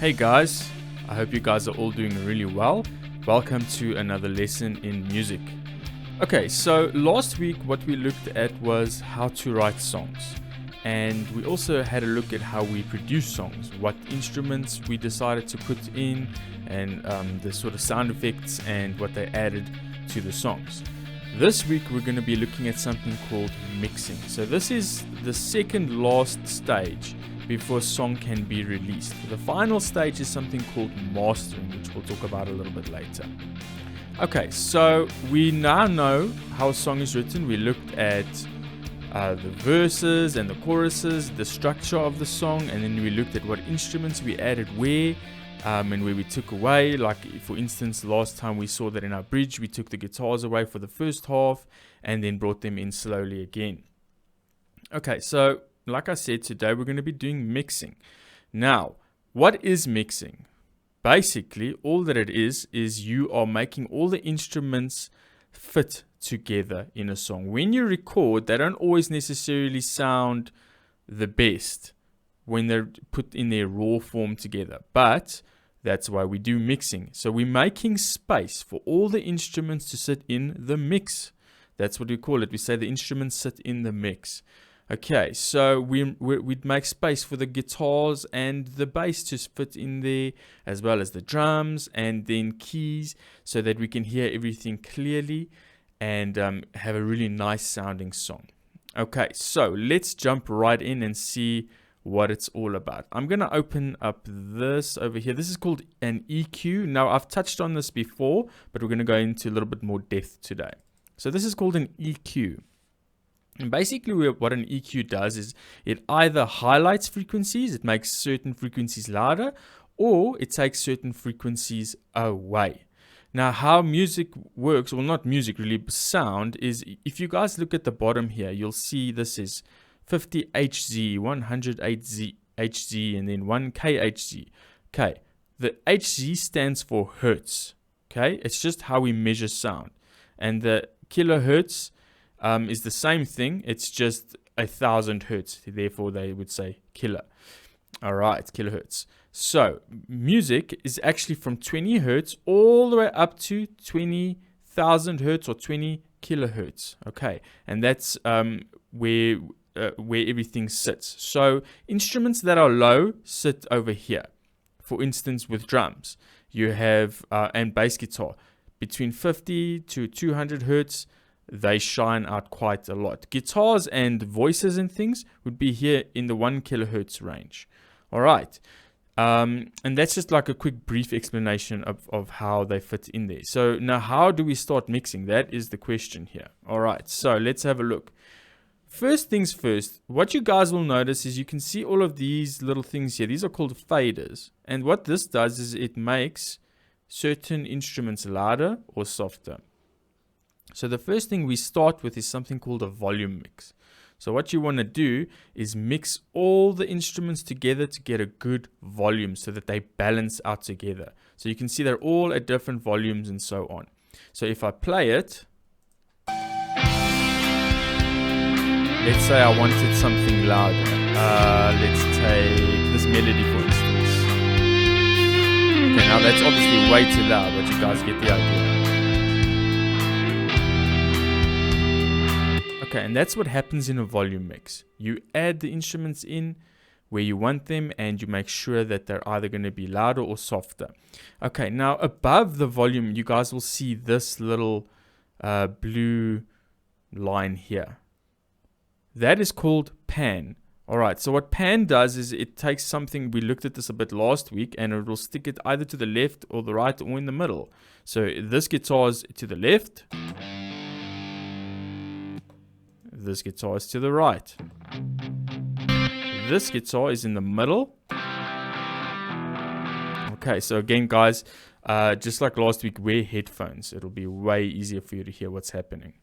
Hey guys, I hope you guys are all doing really well. Welcome to another lesson in music. Okay, so last week what we looked at was how to write songs. And we also had a look at how we produce songs, what instruments we decided to put in, and the sort of sound effects and what they added to the songs. This week we're going to be looking at something called mixing. So this is the second last stage before a song can be released. The final stage is something called mastering, which we'll talk about a little bit later. Okay, so we now know how a song is written. We looked at the verses and the choruses, the structure of the song, and then we looked at what instruments we added where, and where we took away. Like, for instance, last time we saw that in our bridge, we took the guitars away for the first half and then brought them in slowly again. Okay, so like I said, today we're going to be doing mixing. Now, what is mixing? Basically, all that it is you are making all the instruments fit together in a song. When you record, they don't always necessarily sound the best when they're put in their raw form together, but that's why we do mixing. So we're making space for all the instruments to sit in the mix. That's what we call it. We say the instruments sit in the mix. Okay, so we'd make space for the guitars and the bass to fit in there, as well as the drums and then keys, so that we can hear everything clearly and have a really nice sounding song. Okay, so let's jump right in and see what it's all about. I'm going to open up this over here. This is called an EQ. Now, I've touched on this before, but we're going to go into a little bit more depth today. So this is called an EQ. And basically what an EQ does is it either highlights frequencies, it makes certain frequencies louder, or it takes certain frequencies away. Now, how music works, well, not music really, but sound, is if you guys look at the bottom here, you'll see this is 50 Hz, 100 Hz, and then 1 kHz. Okay, the Hz stands for hertz. Okay, it's just how we measure sound. And the kilohertz is the same thing. It's just 1,000 hertz. Therefore, they would say kilo. All right, kilohertz. So music is actually from 20 hertz all the way up to 20,000 hertz or 20 kilohertz. Okay, and that's where everything sits. So instruments that are low sit over here. For instance, with drums, you have and bass guitar between 50 to 200 hertz. They shine out quite a lot. Guitars and voices and things would be here in the 1 kilohertz range. All right. And that's just like a quick brief explanation of how they fit in there. So now, how do we start mixing? That is the question here. All right. So let's have a look. First things first, what you guys will notice is you can see all of these little things here. These are called faders. And what this does is it makes certain instruments louder or softer. So the first thing we start with is something called a volume mix. So what you want to do is mix all the instruments together to get a good volume so that they balance out together. So you can see they're all at different volumes and so on. So if I play it, let's say I wanted something louder. Let's take this melody for instance. Okay, now that's obviously way too loud, but you guys get the idea. Okay, and that's what happens in a volume mix. You add the instruments in where you want them and you make sure that they're either going to be louder or softer. Okay, now above the volume, you guys will see this little blue line here. That is called pan. All right, so what pan does is it takes something, we looked at this a bit last week, and it will stick it either to the left or the right or in the middle. So this guitar is to the left. This guitar is to the right. This guitar is in the middle. Okay, so again, guys, just like last week, wear headphones. It'll be way easier for you to hear what's happening.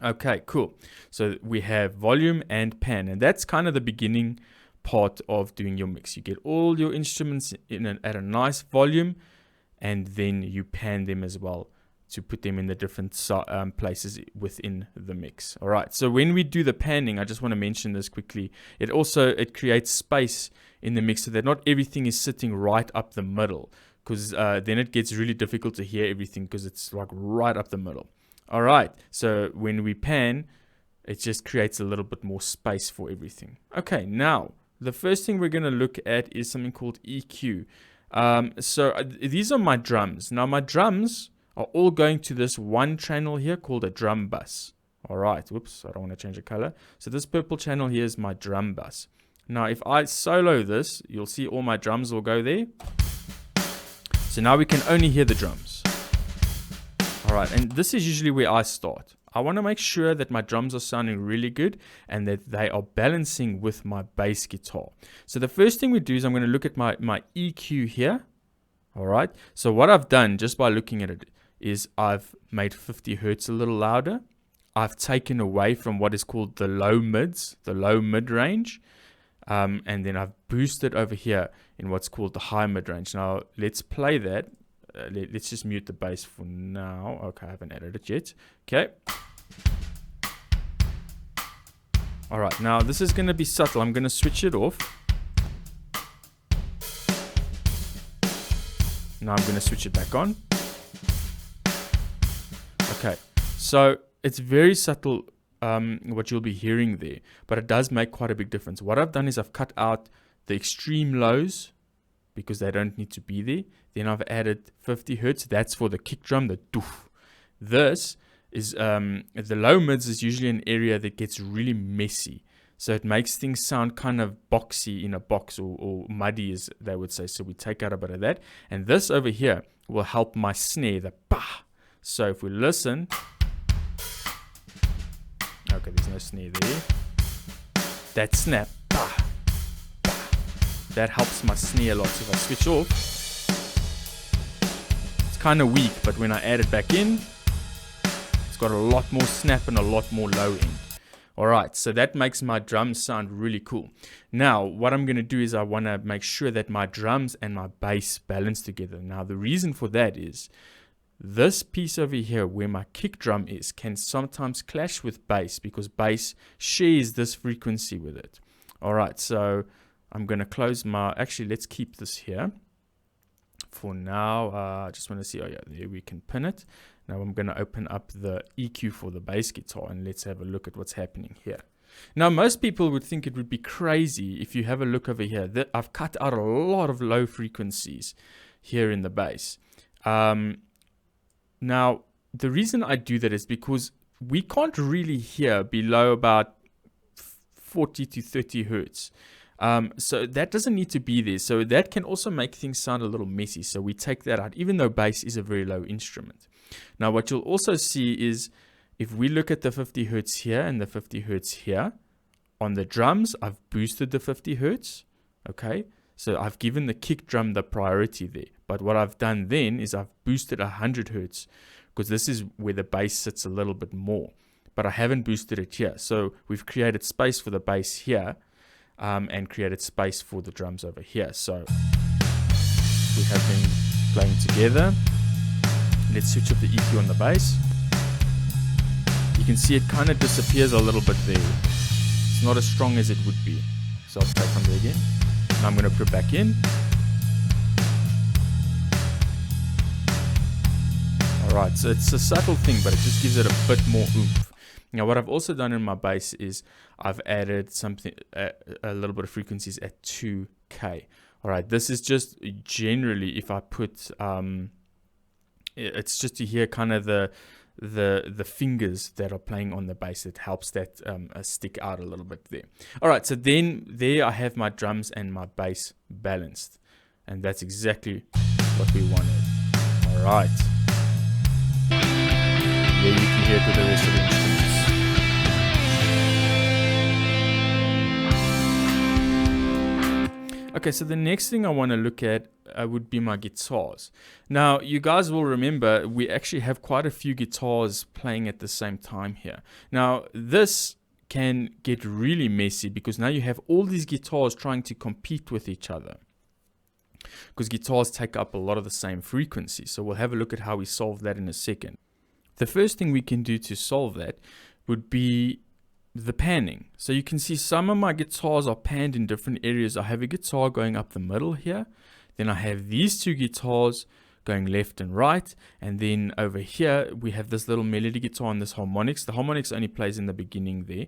Okay, cool. So we have volume and pan, and that's kind of the beginning part of doing your mix. You get all your instruments at a nice volume, and then you pan them as well to put them in the different places within the mix. All right, so when we do the panning, I just want to mention this quickly. It creates space in the mix so that not everything is sitting right up the middle, because then it gets really difficult to hear everything because it's like right up the middle. All right, so when we pan, it just creates a little bit more space for everything. Okay, now the first thing we're going to look at is something called EQ. These are my drums. Now my drums are all going to this one channel here called a drum bus. All right, whoops, I don't want to change the color. So this purple channel here is my drum bus. Now if I solo this, you'll see all my drums will go there. So now we can only hear the drums. All right, and this is usually where I start. I want to make sure that my drums are sounding really good and that they are balancing with my bass guitar. So the first thing we do is I'm going to look at my EQ here. All right, so what I've done just by looking at it is I've made 50 hertz a little louder. I've taken away from what is called the low mids, the low mid range. And then I've boosted over here in what's called the high mid range. Now let's play that. Let's just mute the bass for now. Okay, I haven't added it yet. Okay. All right, now this is going to be subtle. I'm going to switch it off. Now I'm going to switch it back on. Okay, so it's very subtle what you'll be hearing there, but it does make quite a big difference. What I've done is I've cut out the extreme lows because they don't need to be there. Then I've added 50 hertz. That's for the kick drum, the doof. This is the low mids is usually an area that gets really messy. So it makes things sound kind of boxy in a box, or muddy as they would say. So we take out a bit of that. And this over here will help my snare, the bah. So if we listen, okay, there's no snare there. That snap, bah, bah, that helps my snare a lot. So if I switch off, it's kind of weak, but when I add it back in, it's got a lot more snap and a lot more low end. All right, so that makes my drums sound really cool. Now, what I'm going to do is I want to make sure that my drums and my bass balance together. Now, the reason for that is this piece over here where my kick drum is can sometimes clash with bass because bass shares this frequency with it. All right, so I'm going to close my, actually, let's keep this here for now. I just want to see, oh yeah, there we can pin it. Now I'm going to open up the EQ for the bass guitar and let's have a look at what's happening here. Now, most people would think it would be crazy if you have a look over here. I've cut out a lot of low frequencies here in the bass. Now, the reason I do that is because we can't really hear below about 40 to 30 hertz. So that doesn't need to be there. So that can also make things sound a little messy. So we take that out, even though bass is a very low instrument. Now, what you'll also see is if we look at the 50 hertz here and the 50 hertz here, on the drums, I've boosted the 50 hertz. Okay, so I've given the kick drum the priority there. But what I've done then is I've boosted 100 hertz because this is where the bass sits a little bit more. But I haven't boosted it here. So we've created space for the bass here and created space for the drums over here. So we have them playing together. Let's switch up the EQ on the bass. You can see it kind of disappears a little bit there. It's not as strong as it would be. So I'll play from there again. Now I'm going to put it back in. Alright, so it's a subtle thing, but it just gives it a bit more oomph. Now what I've also done in my bass is I've added something, a little bit of frequencies at 2K. Alright, this is just generally if I put, it's just to hear kind of the fingers that are playing on the bass. It helps that stick out a little bit there. Alright, so then there I have my drums and my bass balanced. And that's exactly what we wanted. Alright. There you can hear it with the rest of the instruments. Okay, so the next thing I want to look at would be my guitars. Now, you guys will remember we actually have quite a few guitars playing at the same time here. Now, this can get really messy because now you have all these guitars trying to compete with each other. because guitars take up a lot of the same frequency. So we'll have a look at how we solve that in a second. The first thing we can do to solve that would be the panning. So you can see some of my guitars are panned in different areas. I have a guitar going up the middle here. Then I have these two guitars going left and right. And then over here, we have this little melody guitar and this harmonics. The harmonics only plays in the beginning there.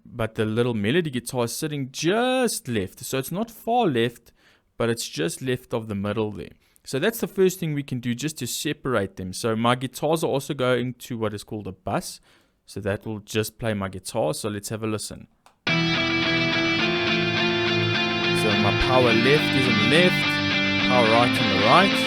But the little melody guitar is sitting just left. So it's not far left, but it's just left of the middle there. So that's the first thing we can do just to separate them. So my guitars are also going to what is called a bus. So that will just play my guitar. So let's have a listen. So my power left is on the left, power right on the right,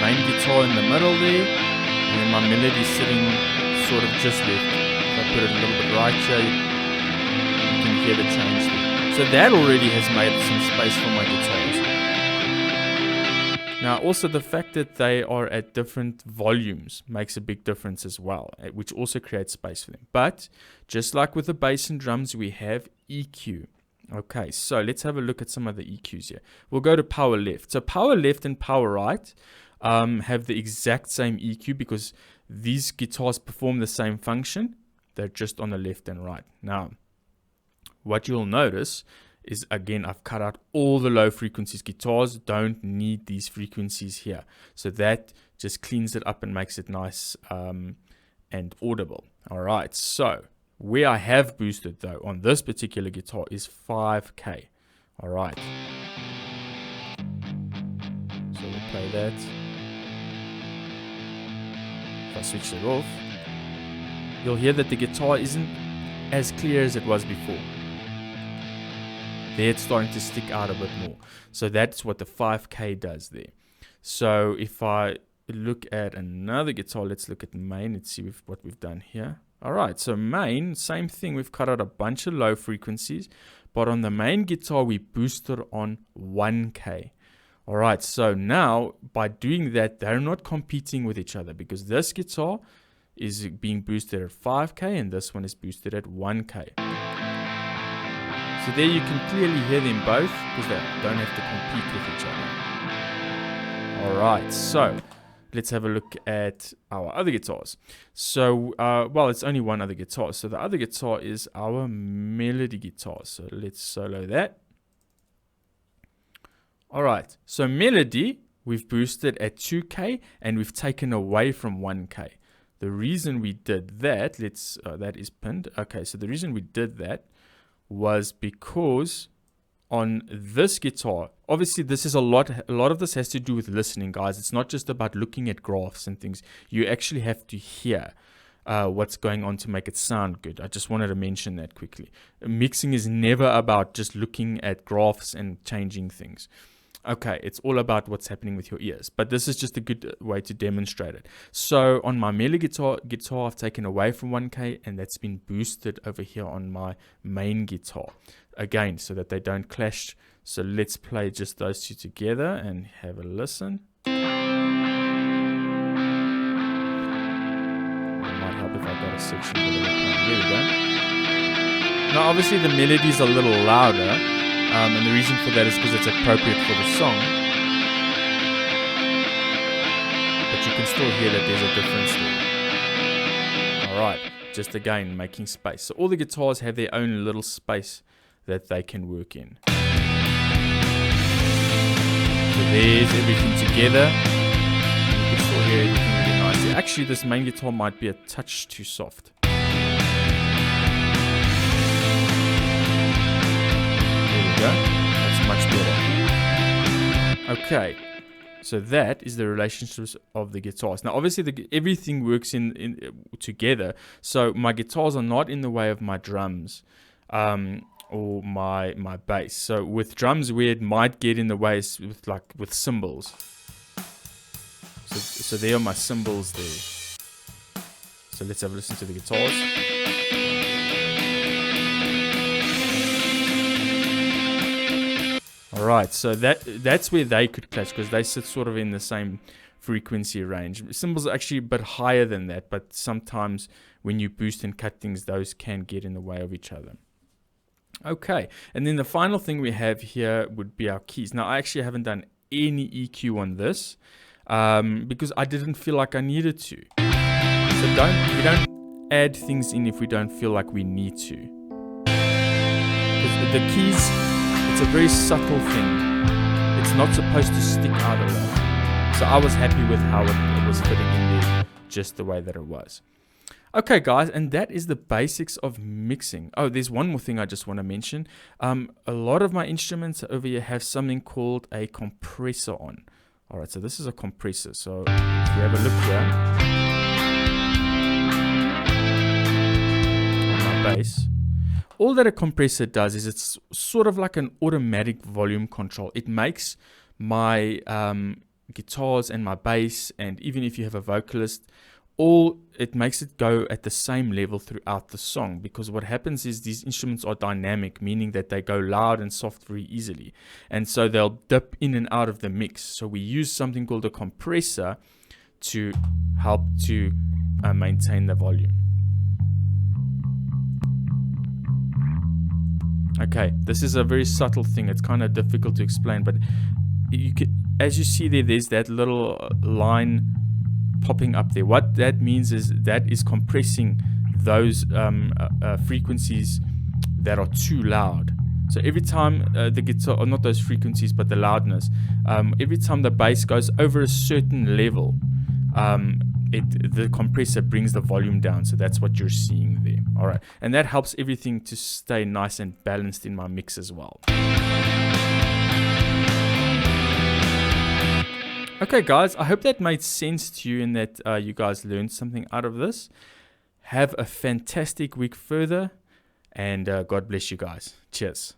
main guitar in the middle there, and then my melody sitting sort of just left. If I put it a little bit right here, you can hear the change there. So that already has made some space for my guitars. Now also the fact that they are at different volumes makes a big difference as well, which also creates space for them. But just like with the bass and drums, we have EQ. Okay, so let's have a look at some of the EQs here. We'll go to power left. So power left and power right have the exact same EQ because these guitars perform the same function. They're just on the left and right. Now, what you'll notice is, again, I've cut out all the low frequencies. Guitars don't need these frequencies here. So that just cleans it up and makes it nice and audible. All right, so where I have boosted though on this particular guitar is 5K. All right. So we'll play that. If I switch it off, you'll hear that the guitar isn't as clear as it was before. There it's starting to stick out a bit more. So that's what the 5K does there. So if I look at another guitar, let's look at main. Let's see what we've done here. All right, so main, same thing. We've cut out a bunch of low frequencies, but on the main guitar, we boosted on 1K. All right, so now by doing that, they're not competing with each other because this guitar is being boosted at 5K and this one is boosted at 1K. So there you can clearly hear them both because they don't have to compete with each other. All right, so let's have a look at our other guitars. So, well, it's only one other guitar. So the other guitar is our melody guitar. So let's solo that. All right, so melody, we've boosted at 2K and we've taken away from 1K. The reason we did that, that is pinned. Okay, so the reason we did that was because on this guitar, obviously this is a lot of this has to do with listening, guys. It's not just about looking at graphs and things. You actually have to hear what's going on to make it sound good. I just wanted to mention that quickly. Mixing is never about just looking at graphs and changing things. Okay, it's all about what's happening with your ears, but this is just a good way to demonstrate it. So on my melody guitar, I've taken away from 1K and that's been boosted over here on my main guitar. Again, so that they don't clash. So let's play just those two together and have a listen. It might help if I got a section. Here we go. Now obviously the melody is a little louder. And the reason for that is because it's appropriate for the song. But you can still hear that there's a difference there. Alright, just again, making space. So all the guitars have their own little space that they can work in. So there's everything together. You can still hear everything really nicely. Actually, this main guitar might be a touch too soft. That's much better. Okay, so that is the relationships of the guitars. Now obviously everything works in together, so my guitars are not in the way of my drums or my bass. So with drums, where it might get in the way is with cymbals. So there are my cymbals there. So let's have a listen to the guitars. Alright, so that's where they could clash because they sit sort of in the same frequency range. Cymbals are actually a bit higher than that, but sometimes when you boost and cut things, those can get in the way of each other. Okay, and then the final thing we have here would be our keys. Now, I actually haven't done any EQ on this because I didn't feel like I needed to. So we don't add things in if we don't feel like we need to. Because the keys, it's a very subtle thing. It's not supposed to stick out a lot. So I was happy with how it was fitting in there, just the way that it was. Okay, guys, and that is the basics of mixing. Oh, there's one more thing I just want to mention. A lot of my instruments over here have something called a compressor on. All right, so this is a compressor. So if you have a look here on my bass, all that a compressor does is it's sort of like an automatic volume control. It makes my guitars and my bass, and even if you have a vocalist, it makes it go at the same level throughout the song, because what happens is these instruments are dynamic, meaning that they go loud and soft very easily, and so they'll dip in and out of the mix. So we use something called a compressor to help to maintain the volume. Okay, this is a very subtle thing. It's kind of difficult to explain, but as you see there's that little line popping up there. What that means is that is compressing those frequencies that are too loud. So every time the guitar, or not those frequencies but the loudness, every time the bass goes over a certain level, the compressor brings the volume down. So that's what you're seeing there. All right, and that helps everything to stay nice and balanced in my mix as well. Okay, guys, I hope that made sense to you and that you guys learned something out of this. Have a fantastic week further, and God bless you guys. Cheers.